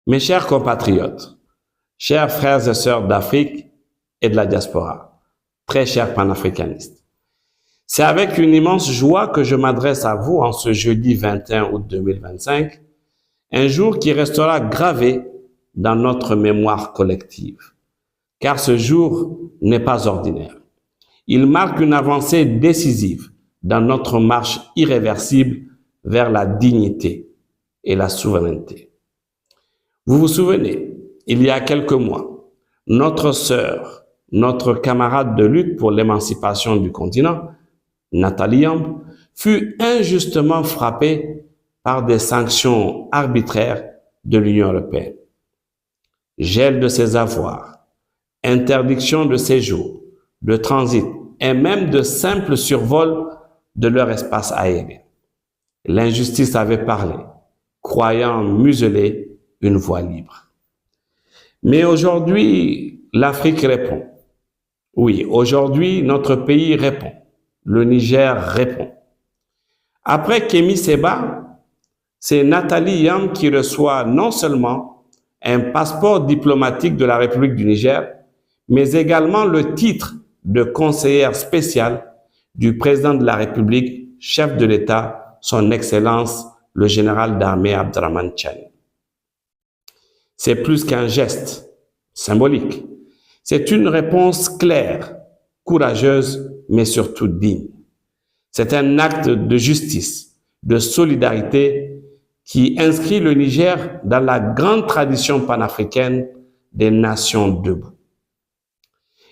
Mes chers compatriotes, chers frères et sœurs d'Afrique et de la diaspora, très chers panafricanistes, c'est avec une immense joie que je m'adresse à vous en ce jeudi 21 août 2025, un jour qui restera gravé dans notre mémoire collective. Car ce jour n'est pas ordinaire. Il marque une avancée décisive dans notre marche irréversible vers la dignité et la souveraineté. Vous vous souvenez, il y a quelques mois, notre sœur, notre camarade de lutte pour l'émancipation du continent, Nathalie Yamb, fut injustement frappée par des sanctions arbitraires de l'Union européenne. Gel de ses avoirs, interdiction de séjour, de transit et même de simple survol de leur espace aérien. L'injustice avait parlé, croyant museler une voie libre. Mais aujourd'hui, l'Afrique répond. Oui, aujourd'hui, notre pays répond. Le Niger répond. Après Kémy Séba, c'est Nathalie Yamb qui reçoit non seulement un passeport diplomatique de la République du Niger, mais également le titre de conseillère spéciale du président de la République, chef de l'État, son Excellence, le général d'armée Abdrahmane Tchiani. C'est plus qu'un geste symbolique. C'est une réponse claire, courageuse, mais surtout digne. C'est un acte de justice, de solidarité qui inscrit le Niger dans la grande tradition panafricaine des nations debout.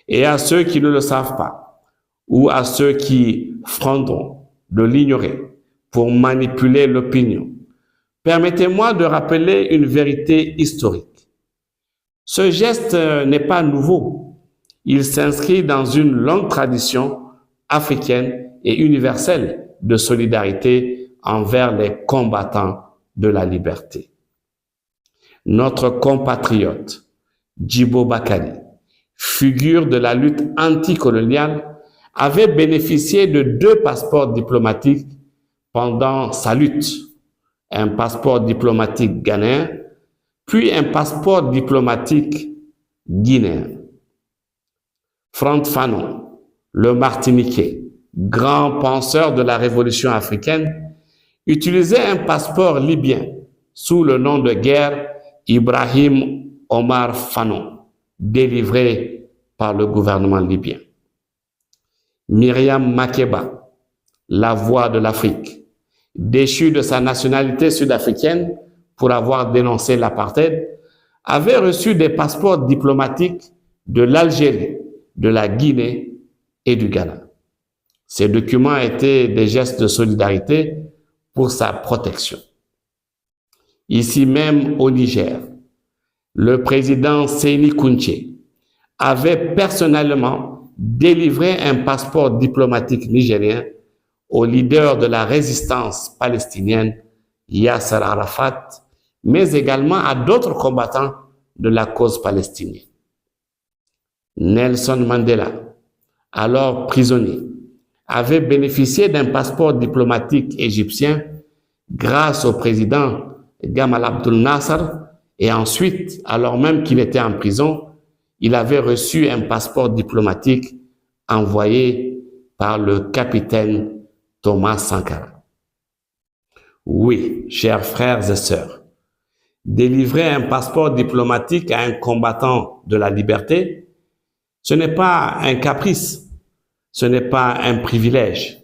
Et à ceux qui ne le savent pas, ou à ceux qui frondent de l'ignorer pour manipuler l'opinion, permettez-moi de rappeler une vérité historique. Ce geste n'est pas nouveau. Il s'inscrit dans une longue tradition africaine et universelle de solidarité envers les combattants de la liberté. Notre compatriote, Djibo Bakary, figure de la lutte anticoloniale, avait bénéficié de 2 passeports diplomatiques pendant sa lutte. Un passeport diplomatique ghanéen, puis un passeport diplomatique guinéen. Frantz Fanon, le Martiniquais, grand penseur de la révolution africaine, utilisait un passeport libyen sous le nom de guerre Ibrahim Omar Fanon, délivré par le gouvernement libyen. Myriam Makeba, la voix de l'Afrique, déchue de sa nationalité sud-africaine pour avoir dénoncé l'apartheid, avait reçu des passeports diplomatiques de l'Algérie, de la Guinée et du Ghana. Ces documents étaient des gestes de solidarité pour sa protection. Ici même au Niger, le président Séni Kountché avait personnellement délivré un passeport diplomatique nigérien au leader de la résistance palestinienne, Yasser Arafat, mais également à d'autres combattants de la cause palestinienne. Nelson Mandela, alors prisonnier, avait bénéficié d'un passeport diplomatique égyptien grâce au président Gamal Abdel Nasser et ensuite, alors même qu'il était en prison, il avait reçu un passeport diplomatique envoyé par le capitaine Thomas Sankara. Oui, chers frères et sœurs, délivrer un passeport diplomatique à un combattant de la liberté, ce n'est pas un caprice, ce n'est pas un privilège.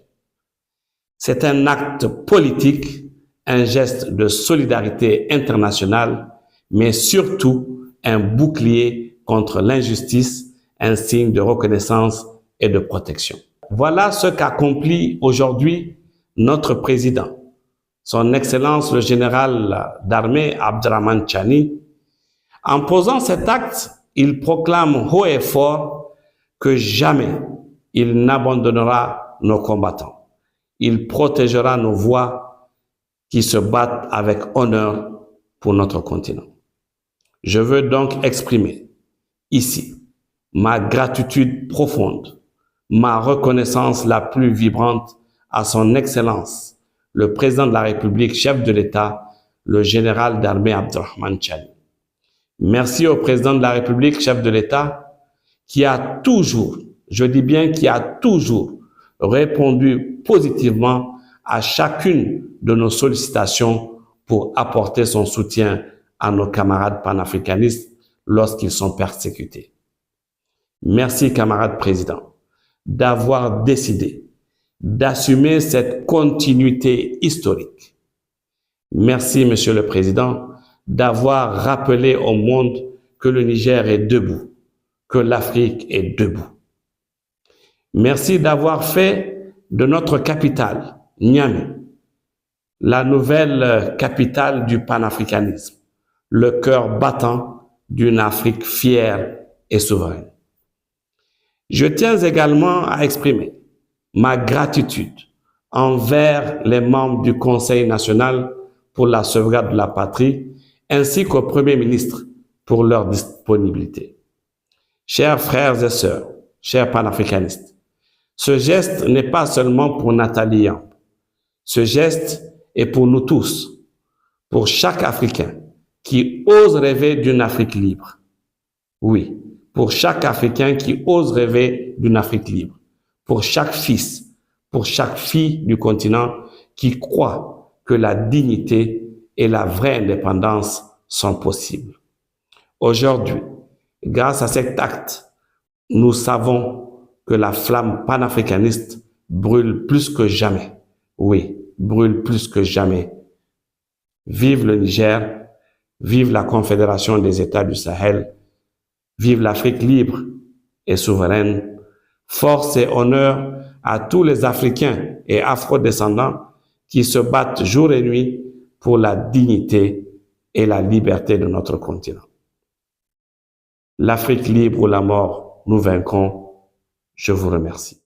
C'est un acte politique, un geste de solidarité internationale, mais surtout un bouclier contre l'injustice, un signe de reconnaissance et de protection. Voilà ce qu'accomplit aujourd'hui notre président, son Excellence le général d'armée Abdrahmane Tchiani. En posant cet acte, il proclame haut et fort que jamais il n'abandonnera nos combattants. Il protégera nos voix qui se battent avec honneur pour notre continent. Je veux donc exprimer ici ma gratitude profonde, ma reconnaissance la plus vibrante à son Excellence, le président de la République, chef de l'État, le général d'armée Abdrahmane Tchiani. Merci au président de la République, chef de l'État, qui a toujours, je dis bien qui a toujours répondu positivement à chacune de nos sollicitations pour apporter son soutien à nos camarades panafricanistes lorsqu'ils sont persécutés. Merci, camarade président, d'avoir décidé d'assumer cette continuité historique. Merci, Monsieur le Président, d'avoir rappelé au monde que le Niger est debout, que l'Afrique est debout. Merci d'avoir fait de notre capitale, Niamey, la nouvelle capitale du panafricanisme, le cœur battant d'une Afrique fière et souveraine. Je tiens également à exprimer ma gratitude envers les membres du Conseil national pour la sauvegarde de la patrie, ainsi qu'au Premier ministre pour leur disponibilité. Chers frères et sœurs, chers panafricanistes, ce geste n'est pas seulement pour Nathalie Yamb. Ce geste est pour nous tous, pour chaque Africain qui ose rêver d'une Afrique libre. Oui, pour chaque Africain qui ose rêver d'une Afrique libre. Pour chaque fils, pour chaque fille du continent qui croit que la dignité et la vraie indépendance sont possibles. Aujourd'hui, grâce à cet acte, nous savons que la flamme panafricaniste brûle plus que jamais. Oui, brûle plus que jamais. Vive le Niger, vive la Confédération des États du Sahel, vive l'Afrique libre et souveraine. Force et honneur à tous les Africains et Afro-descendants qui se battent jour et nuit pour la dignité et la liberté de notre continent. L'Afrique libre ou la mort, nous vaincrons. Je vous remercie.